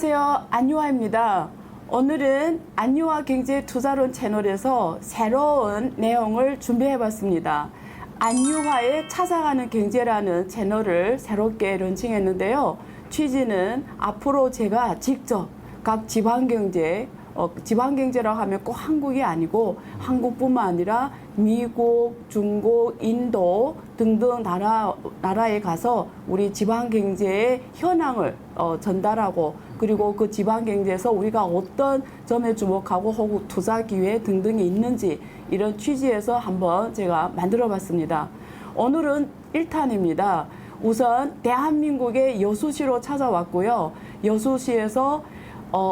안녕하세요. 안유화입니다. 오늘은 안유화 경제투자론 채널에서 새로운 내용을 준비해봤습니다. 안유화의 찾아가는 경제라는 채널을 새롭게 런칭했는데요. 취지는 앞으로 제가 직접 각 지방경제라고 하면 꼭 한국이 아니고 한국뿐만 아니라 미국, 중국, 인도 등등 나라에 가서 우리 지방경제의 현황을 전달하고, 그리고 그 지방경제에서 우리가 어떤 점에 주목하고 혹은 투자 기회 등등이 있는지, 이런 취지에서 한번 제가 만들어 봤습니다. 오늘은 1탄입니다. 우선 대한민국의 여수시로 찾아왔고요. 여수시에서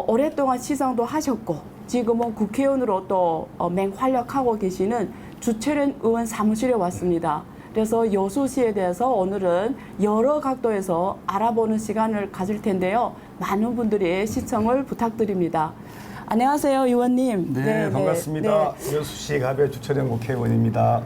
오랫동안 시장도 하셨고 지금은 국회의원으로 또 맹활약하고 계시는 주철현 의원 사무실에 왔습니다. 그래서 여수시에 대해서 오늘은 여러 각도에서 알아보는 시간을 가질 텐데요. 많은 분들이 시청을 부탁드립니다. 안녕하세요, 의원님. 네, 반갑습니다. 네. 여수시 갑의 주철현 국회의원입니다.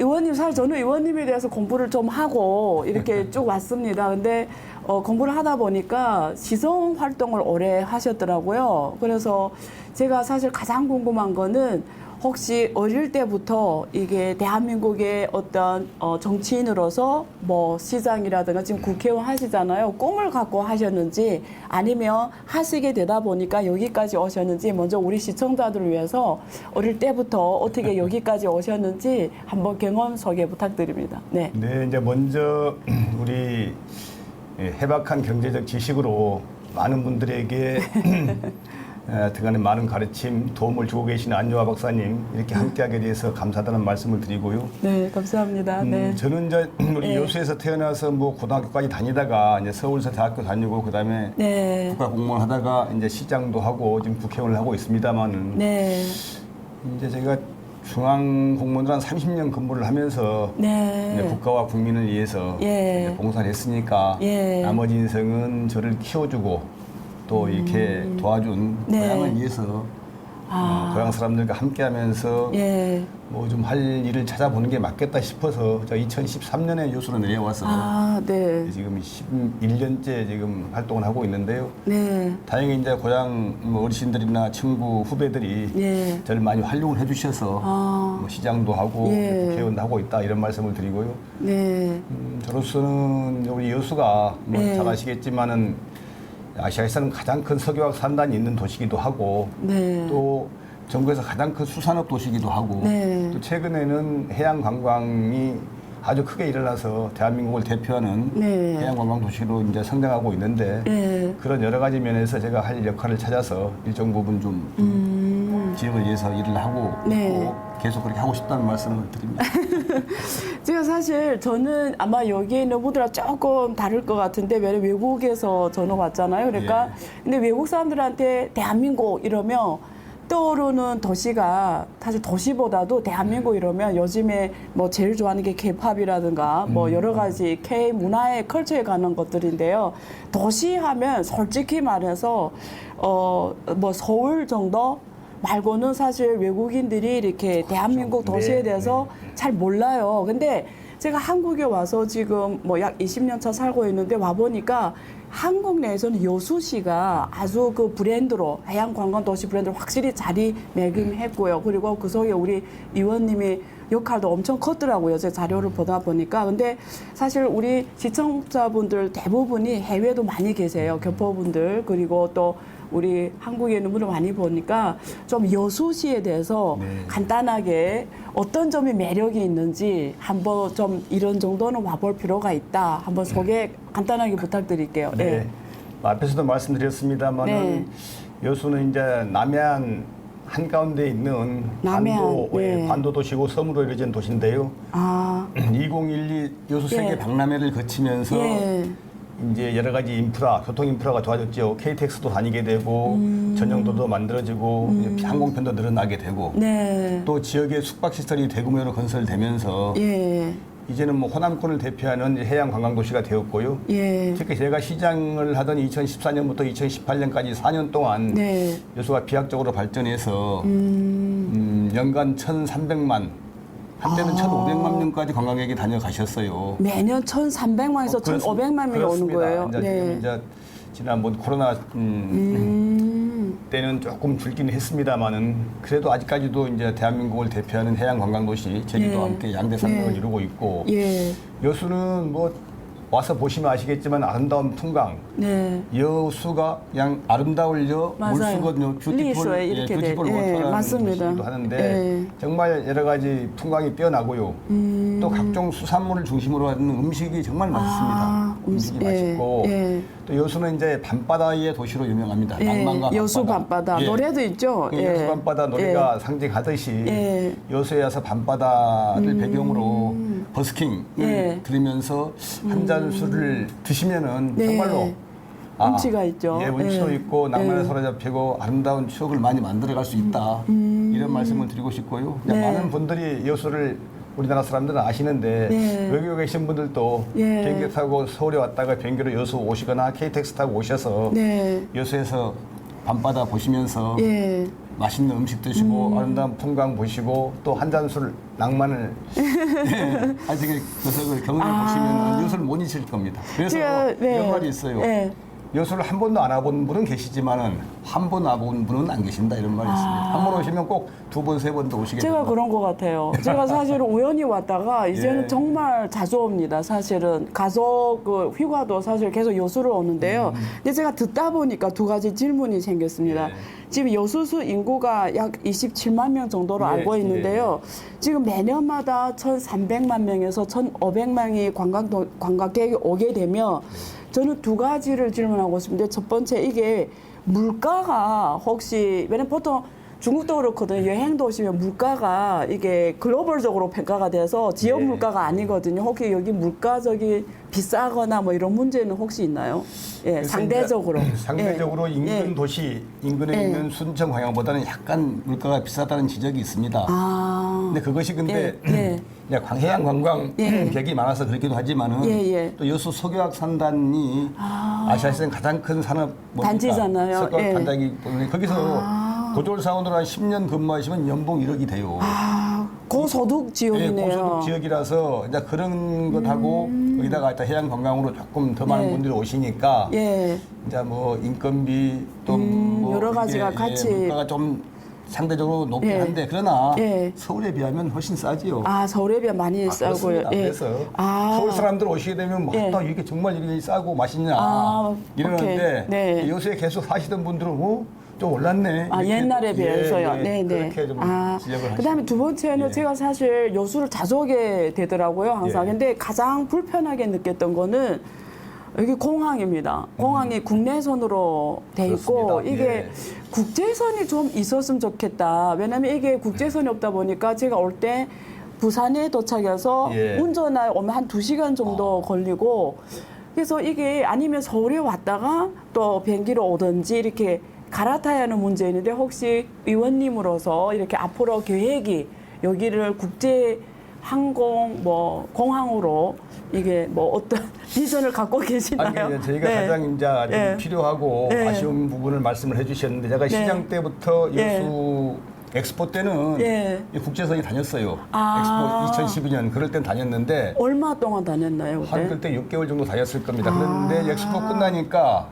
의원님, 사실 저는 의원님에 대해서 공부를 좀 하고 이렇게 쭉 왔습니다. 근데 공부를 하다 보니까 시정 활동을 오래 하셨더라고요. 그래서 제가 사실 가장 궁금한 거는 혹시 어릴 때부터 이게 대한민국의 어떤 정치인으로서 뭐 시장이라든가 지금 국회의원 하시잖아요. 꿈을 갖고 하셨는지 아니면 하시게 되다 보니까 여기까지 오셨는지, 먼저 우리 시청자들을 위해서 어릴 때부터 어떻게 여기까지 오셨는지 한번 경험 소개 부탁드립니다. 네. 네, 이제 먼저 우리 해박한 경제적 지식으로 많은 분들에게 등간에 많은 가르침, 도움을 주고 계시는 안유화 박사님 이렇게 함께하게 돼서 감사하다는 말씀을 드리고요. 네, 감사합니다. 네. 저는 이제 우리 여수에서 태어나서 뭐 고등학교까지 다니다가 이제 서울서 대학교 다니고 그다음에 네. 국가 공무원 하다가 이제 시장도 하고 지금 국회의원을 하고 있습니다만은 네. 이제 제가 중앙 공무원으로 한 30년 근무를 하면서 네. 국가와 국민을 위해서 예. 봉사를 했으니까 예. 나머지 인생은 저를 키워주고 또 이렇게 도와준 네. 고향을 위해서 고향 사람들과 함께하면서 예. 뭐 좀 할 일을 찾아보는 게 맞겠다 싶어서 제가 2013년에 여수로 내려와서 네. 지금 11년째 지금 활동을 하고 있는데요. 네. 다행히 이제 고향 어르신들이나 친구 후배들이 예. 저를 많이 활용을 해주셔서 뭐 시장도 하고 예. 국회의원도 하고 있다 이런 말씀을 드리고요. 네. 저로서는 우리 여수가 뭐 네. 잘 아시겠지만은 아시아에서는 가장 큰 석유화학 산단이 있는 도시이기도 하고 네. 또 전국에서 가장 큰 수산업 도시이기도 하고 네. 또 최근에는 해양 관광이 아주 크게 일어나서 대한민국을 대표하는 네. 해양 관광 도시로 이제 성장하고 있는데 네. 그런 여러 가지 면에서 제가 할 역할을 찾아서 일정 부분 좀 지역을 위해서 일을 하고 네. 있고 계속 그렇게 하고 싶다는 말씀을 드립니다. 제가 사실 저는 아마 여기에 있는 분들과 조금 다를 것 같은데, 왜냐면 외국에서 저는 왔잖아요. 그러니까 근데 외국 사람들한테 대한민국 이러면 떠오르는 도시가 사실 도시보다도 대한민국 이러면 요즘에 뭐 제일 좋아하는 게 K-팝이라든가 뭐 여러 가지 K 문화의 컬처에 관한 것들인데요. 도시 하면 솔직히 말해서 뭐 서울 정도 말고는 사실 외국인들이 이렇게 대한민국 도시에 대해서 잘 몰라요. 근데 제가 한국에 와서 지금 뭐 약 20년 차 살고 있는데 와보니까 한국 내에서는 여수시가 아주 그 브랜드로, 해양관광도시 브랜드로 확실히 자리매김했고요. 그리고 그 속에 우리 의원님이 역할도 엄청 컸더라고요. 제 자료를 보다 보니까. 근데 사실 우리 시청자분들 대부분이 해외도 많이 계세요. 교포분들. 그리고 또 우리 한국에 있는 분을 많이 보니까 좀 여수시에 대해서 간단하게 어떤 점이 매력이 있는지 한번 좀 이런 정도는 와볼 필요가 있다. 한번 소개 간단하게 부탁드릴게요. 네. 앞에서도 말씀드렸습니다만 여수는 이제 남해안 한가운데 있는 반도 도시고 섬으로 이루어진 도시인데요. 2012 여수 세계 박람회를 거치면서 이제 여러 가지 인프라, 교통 인프라가 좋아졌죠. KTX도 다니게 되고 전용도도 만들어지고 항공편도 늘어나게 되고 또 지역의 숙박 시설이 대규모로 건설되면서 이제는 뭐 호남권을 대표하는 해양 관광 도시가 되었고요. 특히 제가 시장을 하던 2014년부터 2018년까지 4년 동안 여수가 비약적으로 발전해서 연간 1,300만 한때는 1,500만 명까지 관광객이 다녀가셨어요. 매년 1,300만에서 1,500만 명이 오는 거예요. 이제 지난번 코로나 때는 조금 줄기는 했습니다만은 그래도 아직까지도 이제 대한민국을 대표하는 해양 관광 도시 제주도와 예. 함께 양대 산맥을 예. 이루고 있고 예. 여수는 뭐 와서 보시면 아시겠지만 아름다운 풍광. 네. 여수가 그냥 아름다울 여, 맞아요. 물수건 여, 뷰티풀, 이렇게 돼. 뷰티풀 예, 워터라는 맞습니다. 도시기도 하는데 예. 정말 여러 가지 풍광이 뛰어나고요. 또 각종 수산물을 중심으로 하는 음식이 정말 맛있습니다. 음식이 맛있고 예. 또 여수는 이제 밤바다의 도시로 유명합니다. 예. 낭만과 여수 밤바다. 예. 노래도 있죠. 그 예. 여수 밤바다 노래가 상징하듯이 예. 여수에 와서 밤바다를 배경으로 버스킹을 예. 들으면서 한 잔 술을 드시면은 네. 정말로 운치가 있죠. 예, 운치도 예. 있고 낭만에 예. 사로잡히고 아름다운 추억을 많이 만들어갈 수 있다. 이런 말씀을 드리고 싶고요. 그냥 네. 많은 분들이 여수를 우리나라 사람들은 아시는데 네. 외국에 계신 분들도 예. 비행기 타고 서울에 왔다가 비행기로 여수 오시거나 KTX 타고 오셔서 네. 여수에서 밤바다 보시면서 예. 맛있는 음식 드시고 아름다운 풍광 보시고 또 한 잔 술 낭만을 아직의 그석을 경험해 보시면 여수를 못 잊을 겁니다. 그래서 이런 말이 있어요. 예. 여수를 한 번도 안 와본 분은 계시지만은 한 번 와본 분은 안 계신다 이런 말이 있습니다. 한 번 오시면 꼭 두 번, 세 번도 오시게 제가 됩니다. 그런 것 같아요. 제가 사실은 우연히 왔다가 이제는 예. 정말 자주 옵니다. 사실은 가족 그 휴가도 사실 계속 여수를 오는데요. 근데 제가 듣다 보니까 두 가지 질문이 생겼습니다. 예. 지금 여수수 인구가 약 27만 명 정도로 예, 알고 있는데요. 지금 매년마다 1,300만 명에서 1,500명이 관광객이 오게 되면 저는 두 가지를 질문하고 싶은데 첫 번째 이게 물가가 혹시 왜냐면 보통 중국도 그렇거든요. 여행도 오시면 물가가 이게 글로벌적으로 평가가 돼서 지역 예. 물가가 아니거든요. 혹시 여기 물가적이 비싸거나 뭐 이런 문제는 혹시 있나요? 예, 그래서 상대적으로. 이제 상대적으로 예. 인근 예. 도시 인근에 예. 있는 순천 광양보다는 약간 물가가 비싸다는 지적이 있습니다. 아. 근데 그것이 근데 예. 그냥 해양 관광 예. 객이 많아서 그렇기도 하지만은 예, 예. 또 여수 석유학 산단이 아시아에서 가장 큰 산업 단지잖아요. 석유학 예. 단지이기 때문에 거기서 고졸 사원으로 한 10년 근무하시면 연봉 1억이 돼요. 아, 고소득 지역이네요. 고소득 지역이라서 이제 그런 것하고 여기다가 일단 해양 관광으로 조금 더 많은 예. 분들이 오시니까 예. 이제 뭐 인건비 또 뭐 여러 가지가 이게, 같이. 물가가 좀 상대적으로 높긴 예. 한데 그러나 예. 서울에 비하면 훨씬 싸지요. 아, 서울에 비해 많이 싸고요. 그렇습니다. 예. 그래서 아. 서울 사람들 오시게 되면 예. 이게 정말 이게 싸고 맛있냐 아, 이러는데 오케이. 네. 요새 계속 사시던 분들은 좀 올랐네. 아, 이렇게 옛날에 비해서요. 예, 예. 네, 네. 그렇게 좀 아, 지적을 하시죠. 그다음에 두 번째는 예. 제가 사실 여수를 자주 오게 되더라고요, 항상. 예. 근데 가장 불편하게 느꼈던 거는 여기 공항입니다. 공항이 국내선으로 돼 있고 그렇습니다. 이게 예. 국제선이 좀 있었으면 좋겠다. 왜냐면 이게 국제선이 없다 보니까 제가 올 때 부산에 도착해서 예. 운전을 오면 한 2시간 정도 걸리고 그래서 이게 아니면 서울에 왔다가 또 비행기로 오든지 이렇게 갈아타야 하는 문제인데 혹시 의원님으로서 이렇게 앞으로 계획이 여기를 국제 항공 뭐 공항으로 이게 뭐 어떤 비전을 갖고 계시나요? 아니, 저희가 네. 가장 이제 좀 예. 필요하고 예. 아쉬운 부분을 말씀을 해주셨는데 제가 시장 때부터 예. 여수 엑스포 때는 예. 이 국제선이 다녔어요. 아. 엑스포 2012년 그럴 땐 다녔는데 얼마 동안 다녔나요? 한 그때? 그때 6개월 정도 다녔을 겁니다. 아. 그런데 엑스포 끝나니까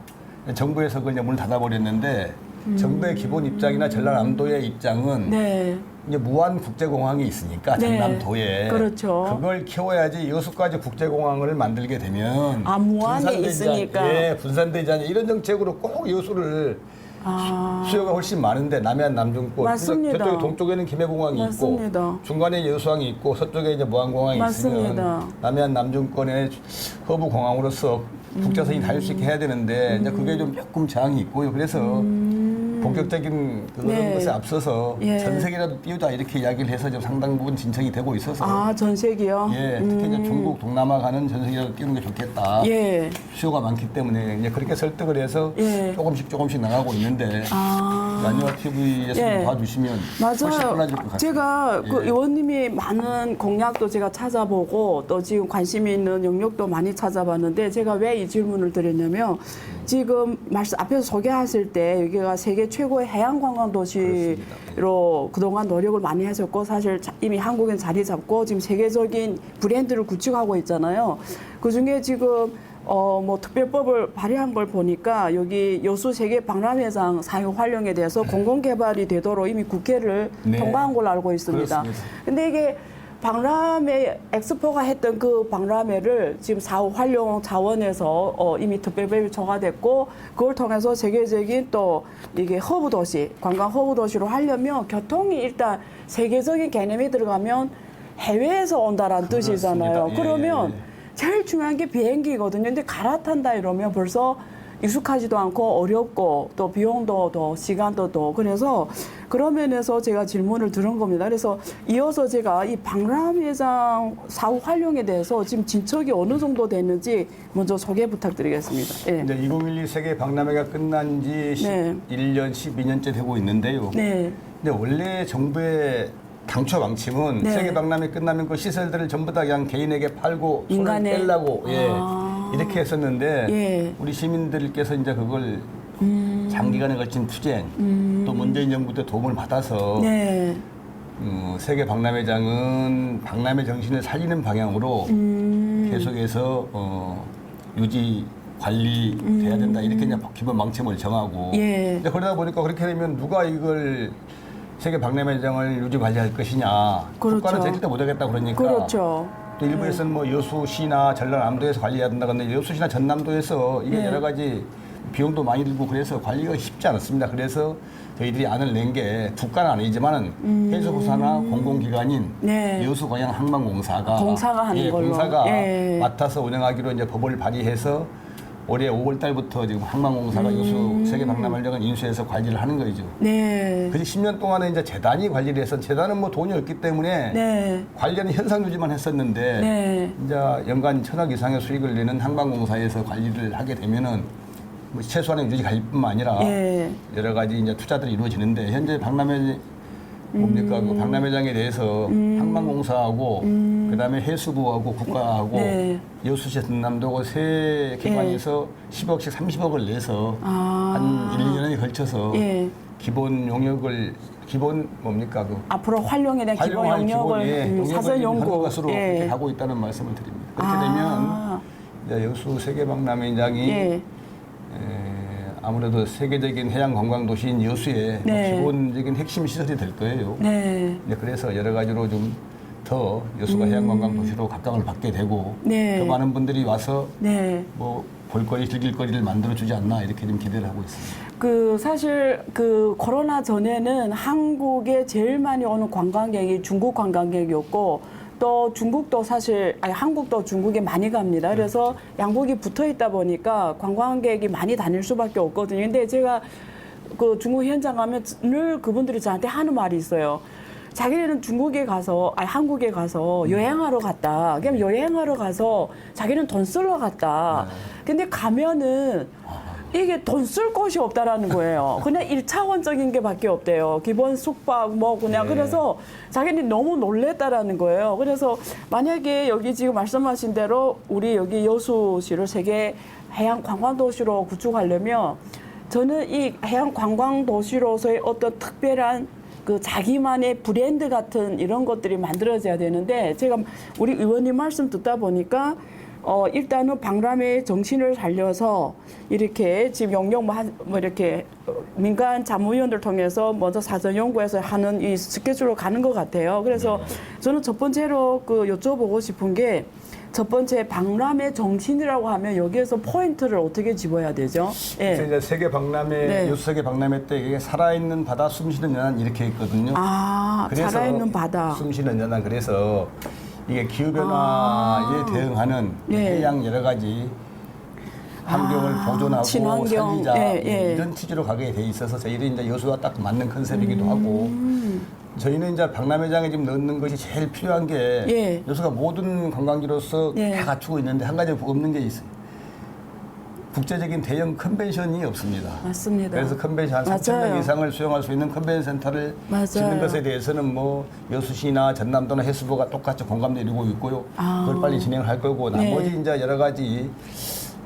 정부에서 그걸 이제 문을 닫아버렸는데 정부의 기본 입장이나 전라남도의 입장은 네. 이제 무한 국제공항이 있으니까 네. 전남도에 그렇죠. 그걸 키워야지 여수까지 국제공항을 만들게 되면 아, 무한에 분산되지 있으니까. 예, 분산되지 않냐 이런 정책으로 꼭 여수를 아. 수요가 훨씬 많은데 남해안 남중권 맞습니다. 저쪽 동쪽에는 김해공항이 맞습니다. 있고 중간에 여수항이 있고 서쪽에 이제 무안공항이 맞습니다. 있으면 남해안 남중권의 허브 공항으로서 국제선이 다닐 수 있게 해야 되는데 이제 그게 좀 조금 저항이 있고요. 그래서 본격적인 그런 네. 것에 앞서서 예. 전세계라도 띄우자 이렇게 이야기를 해서 좀 상당 부분 진척이 되고 있어서 아, 전세기요? 예, 특히 이제 중국 동남아 가는 전세계라도 띄우는 게 좋겠다. 예. 수요가 많기 때문에 이제 그렇게 설득을 해서 예. 조금씩 나가고 있는데 아. 라니와 TV에서 예. 봐주시면 훨씬 맞아요. 빨라질 것 같아요. 제가 그 예. 의원님이 많은 공약도 제가 찾아보고 또 지금 관심이 있는 영역도 많이 찾아봤는데 제가 왜 이 질문을 드렸냐면 지금 말씀 앞에서 소개하실 때 여기가 세계 최고의 해양 관광 도시로 그동안 노력을 많이 하셨고 사실 이미 한국엔 자리 잡고 지금 세계적인 브랜드를 구축하고 있잖아요. 그 중에 지금 뭐 특별법을 발의한 걸 보니까 여기 여수 세계 박람회장 사용 활용에 대해서 공공개발이 되도록 이미 국회를 네. 통과한 걸로 알고 있습니다. 그렇습니다. 근데 이게 박람회 엑스포가 했던 그 박람회를 지금 사후 활용 차원에서 이미 특별법이 초과됐고 그걸 통해서 세계적인 또 이게 허브 도시, 관광 허브 도시로 하려면 교통이 일단 세계적인 개념이 들어가면 해외에서 온다라는 뜻이잖아요. 예, 그러면 예. 제일 중요한 게 비행기거든요. 근데 갈아탄다 이러면 벌써 익숙하지도 않고 어렵고 또 비용도 더 시간도 더 그래서 그런 면에서 제가 질문을 드린 겁니다. 그래서 이어서 제가 이 박람회장 사후 활용에 대해서 지금 진척이 어느 정도 됐는지 먼저 소개 부탁드리겠습니다. 예. 이제 2012 세계 박람회가 끝난 지 네. 11년, 12년째 되고 있는데요. 네. 근데 원래 정부의 당초 방침은 네. 세계 박람회 끝나면 그 시설들을 전부 다 그냥 개인에게 팔고 손을 인간의- 떼려고 아. 이렇게 했었는데 예. 우리 시민들께서 이제 그걸 장기간에 걸친 투쟁 또 문재인 정부 때 도움을 받아서 네. 세계 박람회장은 박람회 정신을 살리는 방향으로 계속해서 유지 관리돼야 된다 이렇게 이제 기본 방침을 정하고 예. 이제 그러다 보니까 그렇게 되면 누가 이걸 세계 박람회장을 유지 관리할 것이냐 그렇죠. 국가는 절대 못하겠다 그러니까 그렇죠. 또 일부에서는 뭐 여수시나 전라남도에서 관리해야 된다 근데 여수시나 전남도에서 이게 네. 여러 가지 비용도 많이 들고 그래서 관리가 쉽지 않았습니다. 그래서 저희들이 안을 낸 게 국가는 아니지만은 해수부사나 공공기관인 네. 여수광양항만공사가 공사가 하는 걸로. 공사가 예. 맡아서 운영하기로 이제 법을 발의해서 올해 5월 달부터 지금 항만공사가 여수 세계 박람회장을 인수해서 관리를 하는 거죠. 네. 그래서 10년 동안에 이제 재단이 관리를 해서 재단은 뭐 돈이 없기 때문에 네. 관리는 현상 유지만 했었는데 네. 이제 연간 1,000억 이상의 수익을 내는 항만공사에서 관리를 하게 되면은 뭐 최소한의 유지 관리뿐만 아니라 예. 여러 가지 이제 투자들이 이루어지는데 현재 박람회 뭡니까 그 박람회장에 대해서 항만공사하고 그다음에 해수부하고 국가하고 네. 여수시 전남도고 세 기관에서 10억씩 30억을 내서 아. 한 1, 2년에 걸쳐서 예. 기본 용역을 기본 뭡니까 그 앞으로 활용에 대한 기본 활용할 영역을 기본에 사전 하는 연구 것으로 예. 그렇게 가고 있다는 말씀을 드립니다. 그렇게 아. 되면 이제 여수 세계박람회장이 예. 아무래도 세계적인 해양 관광 도시인 여수의 네. 기본적인 핵심 시설이 될 거예요. 네. 이제 그래서 여러 가지로 좀 더 여수가 해양 관광 도시로 각광을 받게 되고 네. 더 많은 분들이 와서 네. 뭐 볼거리 즐길거리를 만들어 주지 않나 이렇게 좀 기대를 하고 있습니다. 그 사실 그 코로나 전에는 한국에 제일 많이 오는 관광객이 중국 관광객이었고 또 중국도 사실 아니 한국도 중국에 많이 갑니다. 그래서 양국이 붙어 있다 보니까 관광객이 많이 다닐 수밖에 없거든요. 근데 제가 그 중국 현장 가면 늘 그분들이 저한테 하는 말이 있어요. 자기는 중국에 가서, 아니, 한국에 가서 여행하러 갔다. 그냥 여행하러 가서 자기는 돈 쓰러 갔다. 근데 가면은 이게 돈 쓸 곳이 없다라는 거예요. 그냥 1차원적인 게 밖에 없대요. 기본 숙박, 뭐, 그냥. 네. 그래서 자기는 너무 놀랬다라는 거예요. 그래서 만약에 여기 지금 말씀하신 대로 우리 여기 여수시를 세계 해양 관광 도시로 구축하려면 저는 이 해양 관광 도시로서의 어떤 특별한 그 자기만의 브랜드 같은 이런 것들이 만들어져야 되는데 제가 우리 의원님 말씀 듣다 보니까 일단은 박람회 정신을 살려서 이렇게 지금 영역 뭐 이렇게 민간 자문위원들 통해서 먼저 사전 연구해서 하는 이 스케줄로 가는 것 같아요. 그래서 저는 첫 번째로 그 여쭤보고 싶은 게 첫 번째 박람회 정신이라고 하면 여기에서 포인트를 어떻게 집어야 되죠? 그래서 예. 이제 세계 박람회 네. 여수 세계 박람회 때 이게 살아있는 바다 숨쉬는 연안 이렇게 있거든요. 아, 살아있는 바다. 숨쉬는 연안 그래서 이게 기후 변화에 대응하는 네. 해양 여러 가지 환경을 보존하고 친환경. 살리자 예, 예. 이런 취지로 가게 돼 있어서 저희들이 이제 여수와 딱 맞는 컨셉이기도 하고 저희는 이제 박람회장에 지금 넣는 것이 제일 필요한 게 예. 여수가 모든 관광지로서 예. 다 갖추고 있는데 한 가지 없는 게 있어요. 국제적인 대형 컨벤션이 없습니다. 맞습니다. 그래서 컨벤션 한 3,000명 맞아요. 이상을 수용할 수 있는 컨벤션 센터를 맞아요. 짓는 것에 대해서는 뭐 여수시나 전남도나 해수부가 똑같이 공감대 이루고 있고요. 아. 그걸 빨리 진행할 거고 네. 나머지 이제 여러 가지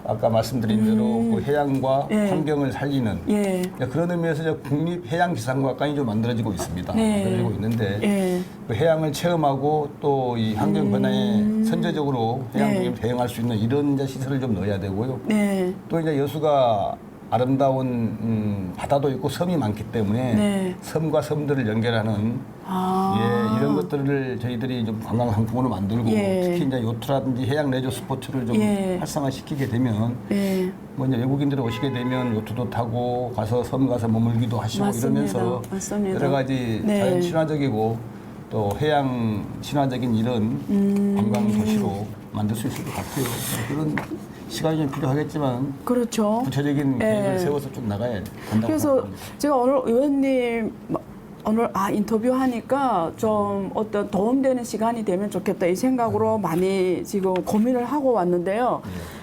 아까 말씀드린 대로 그 해양과 예. 환경을 살리는 예. 그런 의미에서 이제 국립해양기상과학관이 좀 만들어지고 있습니다. 네. 만들어지고 있는데 예. 그 해양을 체험하고 또 이 환경 변화에 선제적으로 해양 네. 중에 대응할 수 있는 이런 이제 시설을 좀 넣어야 되고요. 네. 또 이제 여수가 아름다운 바다도 있고 섬이 많기 때문에 네. 섬과 섬들을 연결하는 예, 이런 것들을 저희들이 좀 관광 상품으로 만들고 예. 특히 이제 요트라든지 해양 레저 스포츠를 좀 예. 활성화시키게 되면 예. 뭐 이제 외국인들이 오시게 되면 요트도 타고 가서 섬 가서 머물기도 하시고 맞습니다. 이러면서 맞습니다. 여러 가지 네. 자연 친화적이고 또 해양 친화적인 이런 관광 도시로 만들 수 있을 것 같아요. 그런 시간이 좀 필요하겠지만 그렇죠. 구체적인 예. 계획을 세워서 좀 나가야 된다고 그래서 생각합니다. 제가 오늘 의원님 오늘 인터뷰하니까 좀 어떤 도움되는 시간이 되면 좋겠다 이 생각으로 많이 지금 고민을 하고 왔는데요.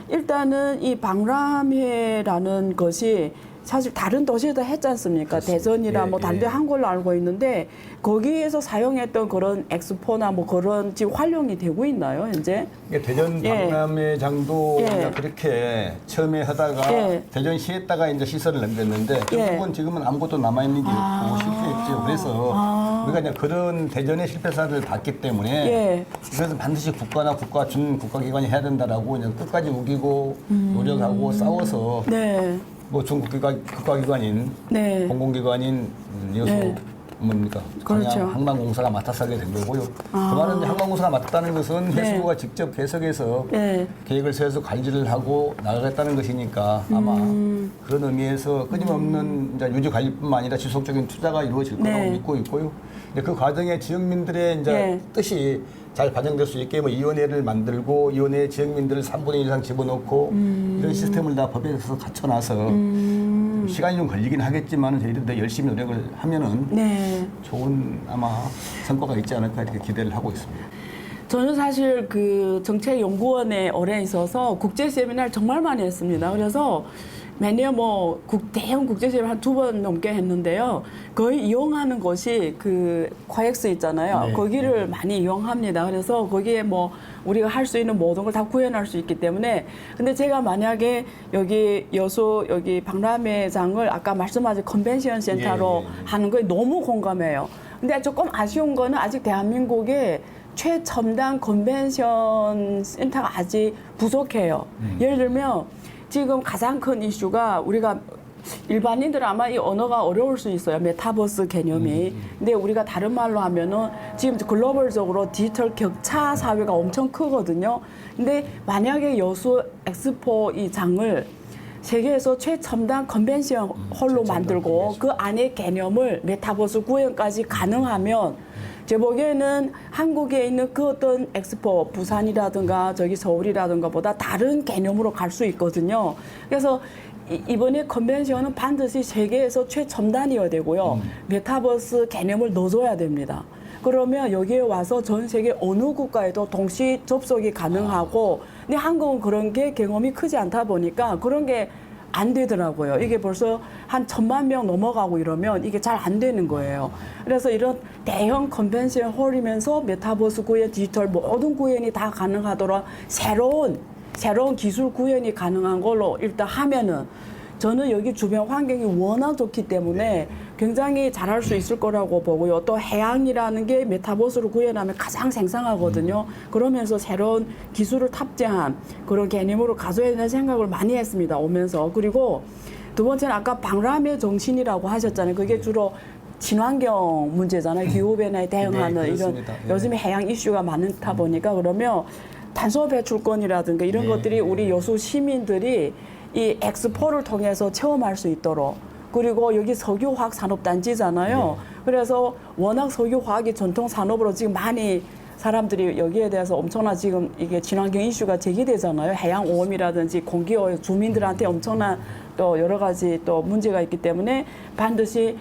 일단은 이 박람회라는 것이 사실 다른 도시에도 했지 않습니까? 그렇습니다. 대전이나 예, 뭐 다른 예. 데 한 걸로 알고 있는데 거기에서 사용했던 그런 엑스포나 뭐 그런 지금 활용이 되고 있나요, 현재? 그러니까 대전 예. 박람회장도 예. 이제 그렇게 처음에 하다가 예. 대전시에다가 이제 시설을 넘겼는데 예. 결국은 지금은 아무것도 남아있는 게 없고 실패했죠. 그래서 우리가 이제 그런 대전의 실패사를 봤기 때문에 예. 그래서 반드시 국가나 국가기관이 해야 된다라고 그냥 끝까지 우기고 노력하고 싸워서 네. 뭐 국가기관인 네. 공공기관인 여수 네. 뭡니까? 그렇죠. 광양 항만공사가 맡아서 하게 된 거고요. 그 말은 이제 항만공사가 맡았다는 것은 네. 해수부가 직접 개석해서 네. 계획을 세워서 관리를 하고 나가겠다는 것이니까 아마 그런 의미에서 끊임없는 이제 유지 관리뿐만 아니라 지속적인 투자가 이루어질 거라고 네. 믿고 있고요. 근데 그 과정에 지역민들의 이제 네. 뜻이 잘 반영될 수 있게 뭐 위원회를 만들고 위원회에 지역민들을 3분의 1 이상 집어넣고 이런 시스템을 다 법에서 갖춰놔서 시간이 좀 걸리긴 하겠지만 저희들도 더 열심히 노력을 하면은 네. 좋은 아마 성과가 있지 않을까 이렇게 기대를 하고 있습니다. 저는 사실 그 정책연구원에 오래 있어서 국제 세미나를 정말 많이 했습니다. 그래서 매년 뭐 대형 국제 세미나 한 2번 넘게 했는데요. 거의 이용하는 것이 그 과엑스 있잖아요. 네. 거기를 많이 이용합니다. 그래서 거기에 뭐 우리가 할 수 있는 모든 걸 다 구현할 수 있기 때문에 근데 제가 만약에 여기 여수 여기 박람회장을 아까 말씀하신 컨벤션 센터로 예, 예, 예. 하는 거에 너무 공감해요. 근데 조금 아쉬운 거는 아직 대한민국에 최첨단 컨벤션 센터가 아직 부족해요. 예를 들면 지금 가장 큰 이슈가 우리가 일반인들은 아마 이 언어가 어려울 수 있어요. 메타버스 개념이. 근데 우리가 다른 말로 하면은 지금 글로벌적으로 디지털 격차 사회가 엄청 크거든요. 근데 만약에 여수 엑스포 이 장을 세계에서 최첨단 컨벤션 홀로 최첨단 만들고 컨벤션. 그 안에 개념을 메타버스 구현까지 가능하면 제 보기에는 한국에 있는 그 어떤 엑스포 부산이라든가 저기 서울이라든가 보다 다른 개념으로 갈 수 있거든요. 그래서 이번에 컨벤션은 반드시 세계에서 최첨단이어야 되고요. 메타버스 개념을 넣어줘야 됩니다. 그러면 여기에 와서 전 세계 어느 국가에도 동시 접속이 가능하고 근데 한국은 그런 게 경험이 크지 않다 보니까 그런 게 안 되더라고요. 이게 벌써 한 1,000만 명 넘어가고 이러면 이게 잘 안 되는 거예요. 그래서 이런 대형 컨벤션 홀이면서 메타버스 구현, 디지털 모든 구현이 다 가능하도록 새로운 기술 구현이 가능한 걸로 일단 하면은 저는 여기 주변 환경이 워낙 좋기 때문에 굉장히 잘할 수 있을 거라고 보고요. 또 해양이라는 게 메타버스로 구현하면 가장 생생하거든요. 그러면서 새로운 기술을 탑재한 그런 개념으로 가져야 되는 생각을 많이 했습니다. 오면서. 그리고 두 번째는 아까 박람회 정신이라고 하셨잖아요. 그게 주로 친환경 문제잖아요. 기후변화에 대응하는 네, 이런 그렇습니다. 요즘에 해양 이슈가 많다 보니까 그러면 탄소 배출권이라든가 이런 네, 것들이 우리 여수 시민들이 이 엑스포를 통해서 체험할 수 있도록 그리고 여기 석유화학 산업단지잖아요. 그래서 워낙 석유화학이 전통 산업으로 지금 많이 사람들이 여기에 대해서 엄청나 지금 이게 친환경 이슈가 제기되잖아요. 해양 오염이라든지 공기오염 주민들한테 엄청난 또 여러 가지 또 문제가 있기 때문에 반드시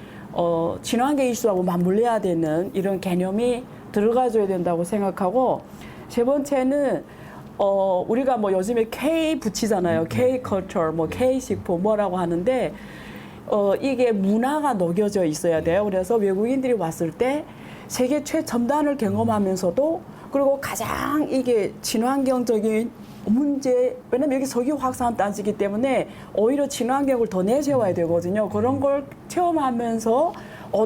친환경 이슈하고 맞물려야 되는 이런 개념이 들어가줘야 된다고 생각하고 세 번째는 우리가 뭐 요즘에 K 붙이잖아요. K culture, 뭐 K 식품 뭐라고 하는데 이게 문화가 녹여져 있어야 돼요. 그래서 외국인들이 왔을 때 세계 최첨단을 경험하면서도 그리고 가장 이게 친환경적인 문제, 왜냐면 여기 석유 확산 단지이기 때문에 오히려 친환경을 더 내세워야 되거든요. 그런 걸 체험하면서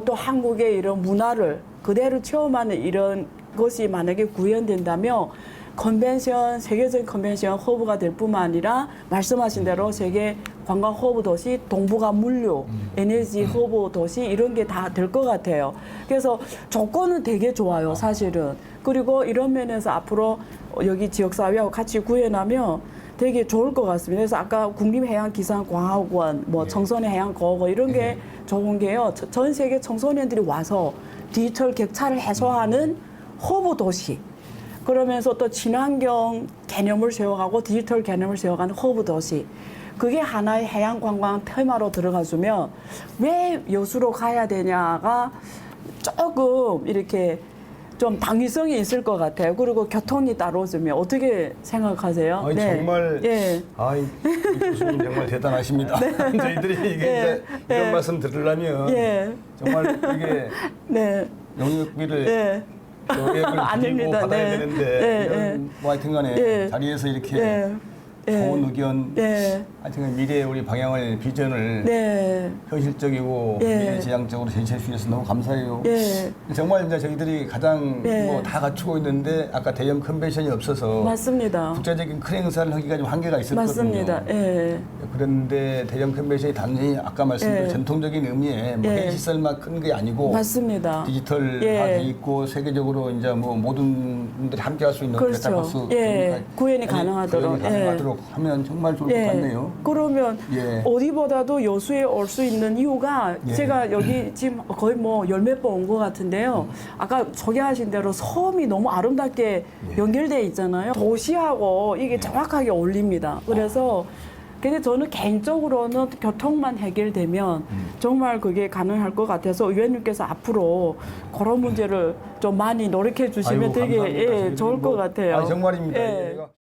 또 한국의 이런 문화를 그대로 체험하는 이런 것이 만약에 구현된다면 컨벤션, 세계적인 컨벤션 허브가 될 뿐만 아니라 말씀하신 대로 세계 관광 허브 도시, 동북아 물류, 에너지 허브 도시 이런 게 다 될 것 같아요. 그래서 조건은 되게 좋아요, 사실은. 그리고 이런 면에서 앞으로 여기 지역사회하고 같이 구현하면 되게 좋을 것 같습니다. 그래서 아까 국립해양기상과학원, 뭐 청소년해양거원 이런 게 좋은 게요. 전 세계 청소년들이 와서 디지털 격차를 해소하는 허브 도시. 그러면서 또 친환경 개념을 세워가고 디지털 개념을 세워가는 허브 도시. 그게 하나의 해양관광 테마로 들어가주면 왜 여수로 가야 되냐가 조금 이렇게 좀 당위성이 있을 것 같아요. 그리고 교통이 따라오면 어떻게 생각하세요? 아니, 네. 정말 예. 아이 교수님 정말 대단하십니다. 저희들이 이게 예. 이제 이런 예. 말씀 들으려면 예. 정말 이게 네. 영역비를 예. 여액을 드리고 아닙니다. 받아야 네. 되는데 예, 이런 뭐 하여튼간에 예. 자리에서 이렇게 예. 좋은 의견, 예. 하여튼 미래의 우리 방향을 비전을 네. 현실적이고 예. 미래지향적으로 제시해 주셔서 너무 감사해요. 예. 정말 이제 저희들이 가장 예. 뭐 다 갖추고 있는데 아까 대형 컨벤션이 없어서 맞습니다. 국제적인 큰 행사를 하기가 좀 한계가 있었거든요. 맞습니다. 예. 그런데 대형 컨벤션이 단순히 아까 말씀드린 예. 전통적인 의미의 뭐 예. 회의시설만 큰 게 아니고 맞습니다. 디지털화돼 예. 있고 세계적으로 이제 뭐 모든 분들이 함께 할 수 있는 그렇죠. 메타버스 예. 구현이 가능하도록. 가능하도록 하면 정말 좋을 것 같네요. 그러면 예. 어디보다도 여수에 올 수 있는 이유가 예. 제가 여기 지금 거의 뭐 열 몇 번 온 것 같은데요. 아까 소개하신 대로 섬이 너무 아름답게 연결돼 있잖아요. 도시하고 이게 정확하게 어울립니다. 그래서 근데 저는 개인적으로는 교통만 해결되면 정말 그게 가능할 것 같아서 의원님께서 앞으로 그런 문제를 좀 많이 노력해 주시면 아이고, 되게 감사합니다. 예, 좋을 것 같아요. 정말입니다. 예. 예.